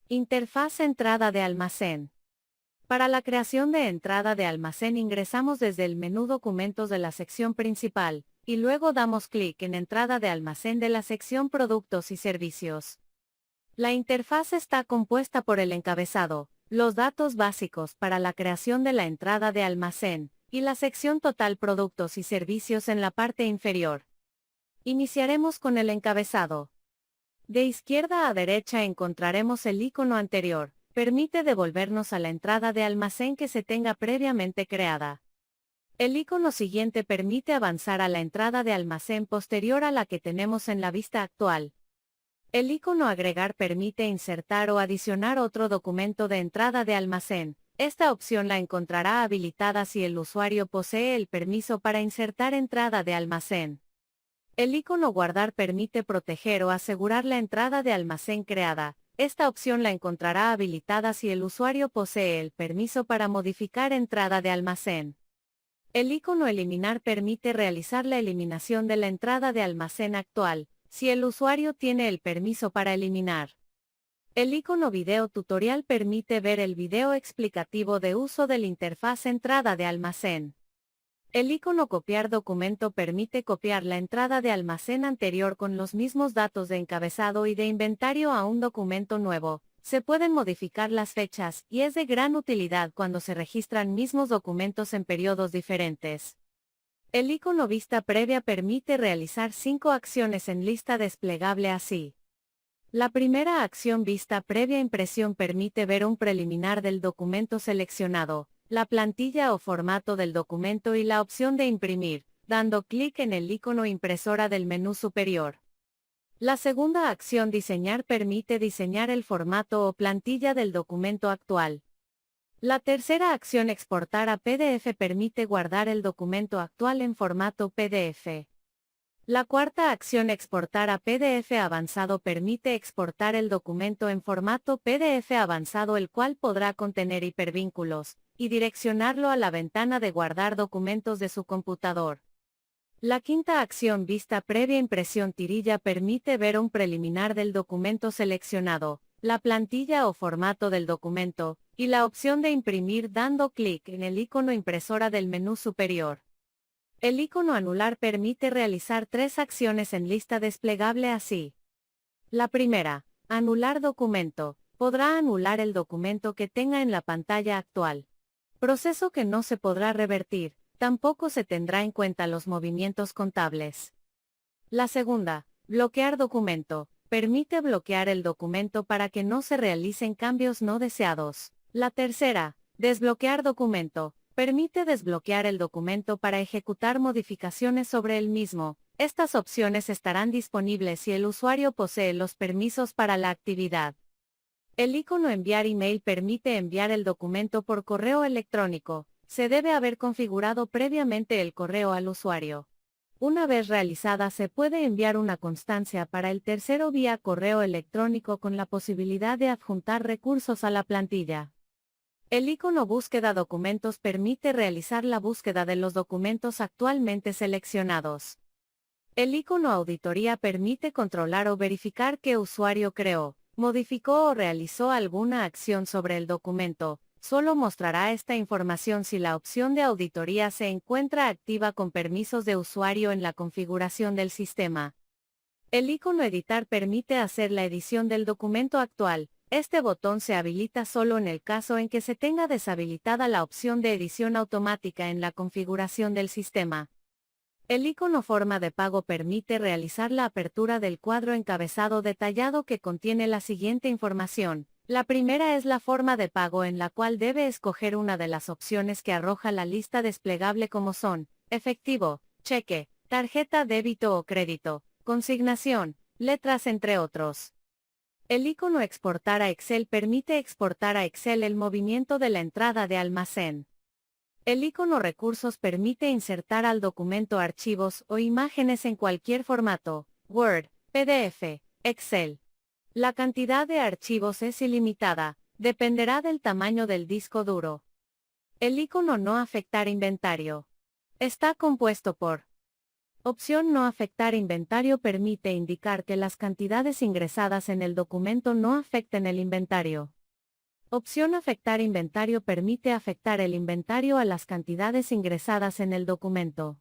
Interfaz entrada de almacén. Para la creación de entrada de almacén ingresamos desde el menú Documentos de la sección principal, y luego damos clic en Entrada de almacén de la sección Productos y Servicios. La interfaz está compuesta por el encabezado, los datos básicos para la creación de la entrada de almacén, y la sección Total Productos y Servicios en la parte inferior. Iniciaremos con el encabezado. De izquierda a derecha encontraremos el icono anterior. Permite devolvernos a la entrada de almacén que se tenga previamente creada. El icono siguiente permite avanzar a la entrada de almacén posterior a la que tenemos en la vista actual. El icono agregar permite insertar o adicionar otro documento de entrada de almacén. Esta opción la encontrará habilitada si el usuario posee el permiso para insertar entrada de almacén. El icono guardar permite proteger o asegurar la entrada de almacén creada. Esta opción la encontrará habilitada si el usuario posee el permiso para modificar entrada de almacén. El icono eliminar permite realizar la eliminación de la entrada de almacén actual, si el usuario tiene el permiso para eliminar. El icono video tutorial permite ver el video explicativo de uso de la interfaz entrada de almacén. El icono copiar documento permite copiar la entrada de almacén anterior con los mismos datos de encabezado y de inventario a un documento nuevo. Se pueden modificar las fechas, y es de gran utilidad cuando se registran mismos documentos en periodos diferentes. El icono vista previa permite realizar 5 acciones en lista desplegable así. La primera acción vista previa impresión permite ver un preliminar del documento seleccionado, la plantilla o formato del documento y la opción de imprimir, dando clic en el icono impresora del menú superior. La segunda acción diseñar permite diseñar el formato o plantilla del documento actual. La tercera acción exportar a PDF permite guardar el documento actual en formato PDF. La cuarta acción exportar a PDF avanzado permite exportar el documento en formato PDF avanzado el cual podrá contener hipervínculos, y direccionarlo a la ventana de guardar documentos de su computador. La quinta acción vista previa impresión tirilla permite ver un preliminar del documento seleccionado, la plantilla o formato del documento, y la opción de imprimir dando clic en el icono impresora del menú superior. El icono anular permite realizar 3 acciones en lista desplegable así. La primera, anular documento, podrá anular el documento que tenga en la pantalla actual. Proceso que no se podrá revertir, tampoco se tendrá en cuenta los movimientos contables. La segunda, bloquear documento, permite bloquear el documento para que no se realicen cambios no deseados. La tercera, desbloquear documento, permite desbloquear el documento para ejecutar modificaciones sobre el mismo. Estas opciones estarán disponibles si el usuario posee los permisos para la actividad. El icono enviar email permite enviar el documento por correo electrónico. Se debe haber configurado previamente el correo al usuario. Una vez realizada se puede enviar una constancia para el tercero vía correo electrónico con la posibilidad de adjuntar recursos a la plantilla. El icono búsqueda documentos permite realizar la búsqueda de los documentos actualmente seleccionados. El icono auditoría permite controlar o verificar qué usuario creó, modificó o realizó alguna acción sobre el documento. Solo mostrará esta información si la opción de auditoría se encuentra activa con permisos de usuario en la configuración del sistema. El icono editar permite hacer la edición del documento actual. Este botón se habilita solo en el caso en que se tenga deshabilitada la opción de edición automática en la configuración del sistema. El icono forma de pago permite realizar la apertura del cuadro encabezado detallado que contiene la siguiente información. La primera es la forma de pago en la cual debe escoger una de las opciones que arroja la lista desplegable como son, efectivo, cheque, tarjeta débito o crédito, consignación, letras entre otros. El icono exportar a Excel permite exportar a Excel el movimiento de la entrada de almacén. El icono recursos permite insertar al documento archivos o imágenes en cualquier formato, Word, PDF, Excel. La cantidad de archivos es ilimitada, dependerá del tamaño del disco duro. El icono no afectar inventario. Está compuesto por Opción no afectar inventario permite indicar que las cantidades ingresadas en el documento no afecten el inventario. Opción afectar inventario permite afectar el inventario a las cantidades ingresadas en el documento.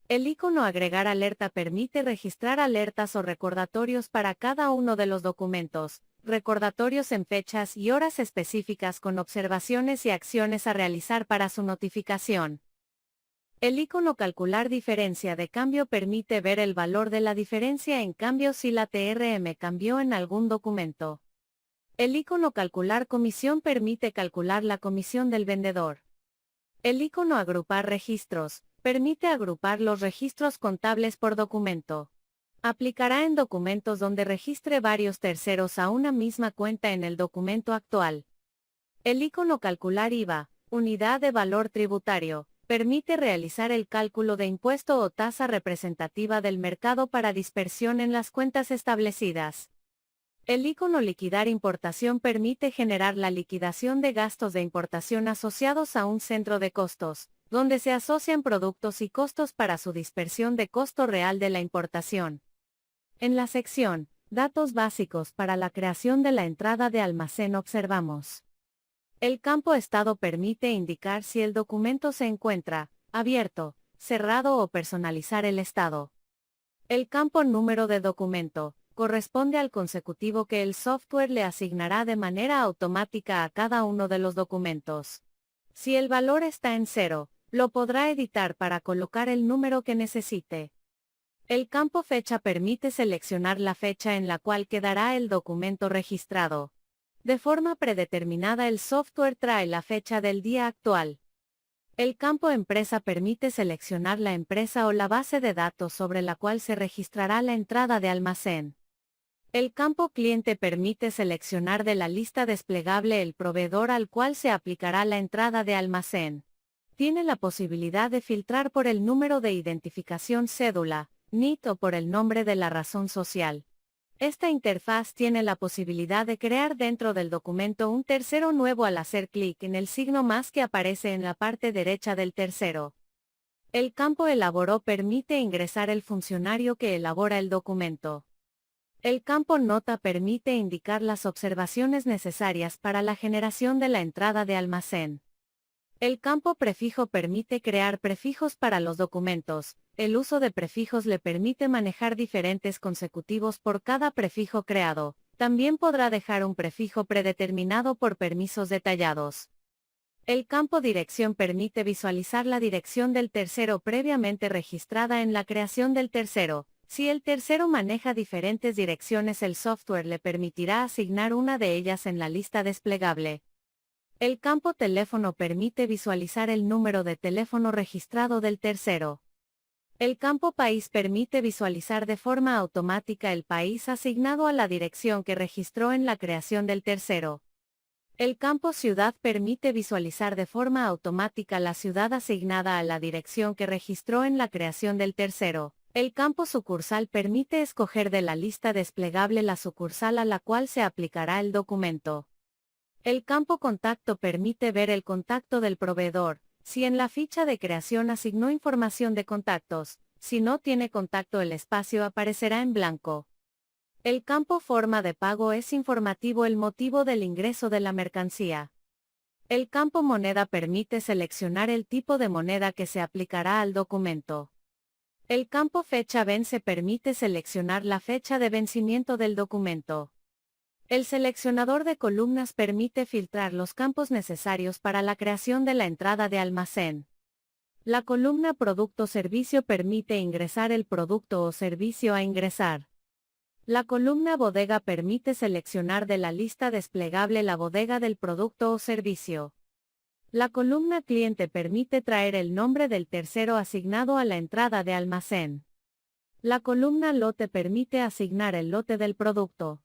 El icono agregar alerta permite registrar alertas o recordatorios para cada uno de los documentos, recordatorios en fechas y horas específicas con observaciones y acciones a realizar para su notificación. El icono calcular diferencia de cambio permite ver el valor de la diferencia en cambio si la TRM cambió en algún documento. El icono calcular comisión permite calcular la comisión del vendedor. El icono agrupar registros permite agrupar los registros contables por documento. Aplicará en documentos donde registre varios terceros a una misma cuenta en el documento actual. El icono calcular IVA, unidad de valor tributario, permite realizar el cálculo de impuesto o tasa representativa del mercado para dispersión en las cuentas establecidas. El icono liquidar importación permite generar la liquidación de gastos de importación asociados a un centro de costos, donde se asocian productos y costos para su dispersión de costo real de la importación. En la sección Datos básicos para la creación de la entrada de almacén observamos. El campo Estado permite indicar si el documento se encuentra abierto, cerrado o personalizar el estado. El campo Número de documento corresponde al consecutivo que el software le asignará de manera automática a cada uno de los documentos. Si el valor está en 0, lo podrá editar para colocar el número que necesite. El campo Fecha permite seleccionar la fecha en la cual quedará el documento registrado. De forma predeterminada el software trae la fecha del día actual. El campo Empresa permite seleccionar la empresa o la base de datos sobre la cual se registrará la entrada de almacén. El campo Cliente permite seleccionar de la lista desplegable el proveedor al cual se aplicará la entrada de almacén. Tiene la posibilidad de filtrar por el número de identificación cédula, NIT o por el nombre de la razón social. Esta interfaz tiene la posibilidad de crear dentro del documento un tercero nuevo al hacer clic en el signo más que aparece en la parte derecha del tercero. El campo Elaboró permite ingresar el funcionario que elabora el documento. El campo Nota permite indicar las observaciones necesarias para la generación de la entrada de almacén. El campo Prefijo permite crear prefijos para los documentos. El uso de prefijos le permite manejar diferentes consecutivos por cada prefijo creado. También podrá dejar un prefijo predeterminado por permisos detallados. El campo Dirección permite visualizar la dirección del tercero previamente registrada en la creación del tercero. Si el tercero maneja diferentes direcciones, el software le permitirá asignar una de ellas en la lista desplegable. El campo Teléfono permite visualizar el número de teléfono registrado del tercero. El campo País permite visualizar de forma automática el país asignado a la dirección que registró en la creación del tercero. El campo Ciudad permite visualizar de forma automática la ciudad asignada a la dirección que registró en la creación del tercero. El campo Sucursal permite escoger de la lista desplegable la sucursal a la cual se aplicará el documento. El campo Contacto permite ver el contacto del proveedor. Si en la ficha de creación asignó información de contactos, si no tiene contacto el espacio aparecerá en blanco. El campo Forma de pago es informativo el motivo del ingreso de la mercancía. El campo Moneda permite seleccionar el tipo de moneda que se aplicará al documento. El campo Fecha Vence permite seleccionar la fecha de vencimiento del documento. El seleccionador de columnas permite filtrar los campos necesarios para la creación de la entrada de almacén. La columna Producto-Servicio permite ingresar el producto o servicio a ingresar. La columna Bodega permite seleccionar de la lista desplegable la bodega del producto o servicio. La columna Cliente permite traer el nombre del tercero asignado a la entrada de almacén. La columna Lote permite asignar el lote del producto.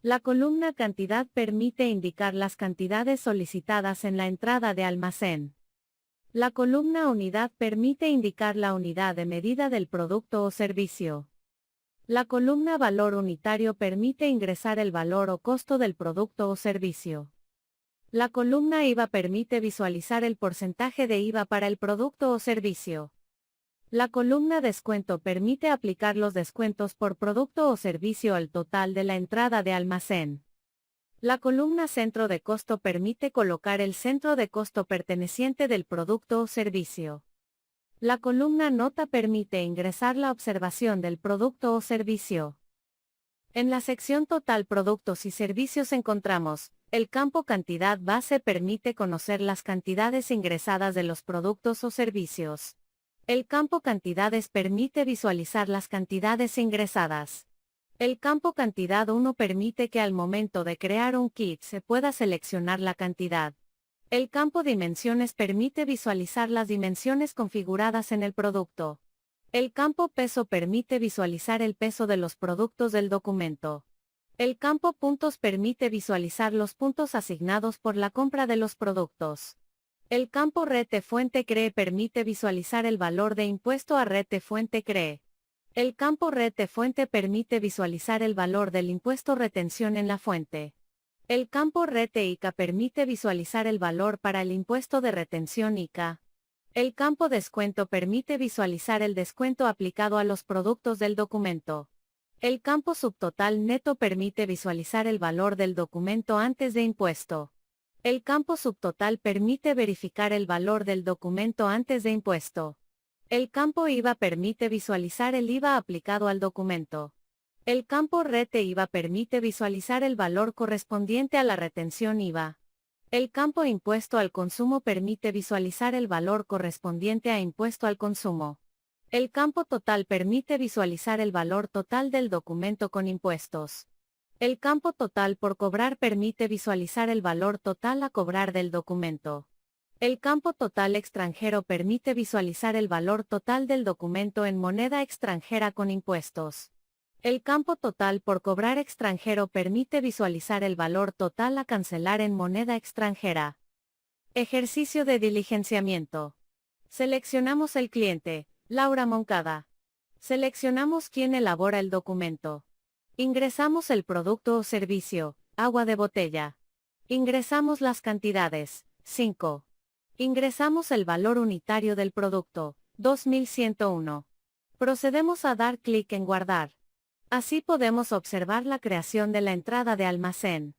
La columna Cantidad permite indicar las cantidades solicitadas en la entrada de almacén. La columna Unidad permite indicar la unidad de medida del producto o servicio. La columna Valor unitario permite ingresar el valor o costo del producto o servicio. La columna IVA permite visualizar el porcentaje de IVA para el producto o servicio. La columna descuento permite aplicar los descuentos por producto o servicio al total de la entrada de almacén. La columna centro de costo permite colocar el centro de costo perteneciente del producto o servicio. La columna nota permite ingresar la observación del producto o servicio. En la sección total productos y servicios encontramos, el campo cantidad base permite conocer las cantidades ingresadas de los productos o servicios. El campo cantidades permite visualizar las cantidades ingresadas. El campo cantidad 1 permite que al momento de crear un kit se pueda seleccionar la cantidad. El campo dimensiones permite visualizar las dimensiones configuradas en el producto. El campo peso permite visualizar el peso de los productos del documento. El campo puntos permite visualizar los puntos asignados por la compra de los productos. El campo rete fuente CREE permite visualizar el valor de impuesto a rete fuente CREE. El campo rete fuente permite visualizar el valor del impuesto retención en la fuente. El campo rete ICA permite visualizar el valor para el impuesto de retención ICA. El campo descuento permite visualizar el descuento aplicado a los productos del documento. El campo subtotal neto permite visualizar el valor del documento antes de impuesto. El campo subtotal permite verificar el valor del documento antes de impuesto. El campo IVA permite visualizar el IVA aplicado al documento. El campo rete IVA permite visualizar el valor correspondiente a la retención IVA. El campo impuesto al consumo permite visualizar el valor correspondiente a impuesto al consumo. El campo total permite visualizar el valor total del documento con impuestos. El campo total por cobrar permite visualizar el valor total a cobrar del documento. El campo total extranjero permite visualizar el valor total del documento en moneda extranjera con impuestos. El campo total por cobrar extranjero permite visualizar el valor total a cancelar en moneda extranjera. Ejercicio de diligenciamiento. Seleccionamos el cliente, Laura Moncada. Seleccionamos quién elabora el documento. Ingresamos el producto o servicio, agua de botella. Ingresamos las cantidades, 5. Ingresamos el valor unitario del producto, 2101. Procedemos a dar clic en guardar. Así podemos observar la creación de la entrada de almacén.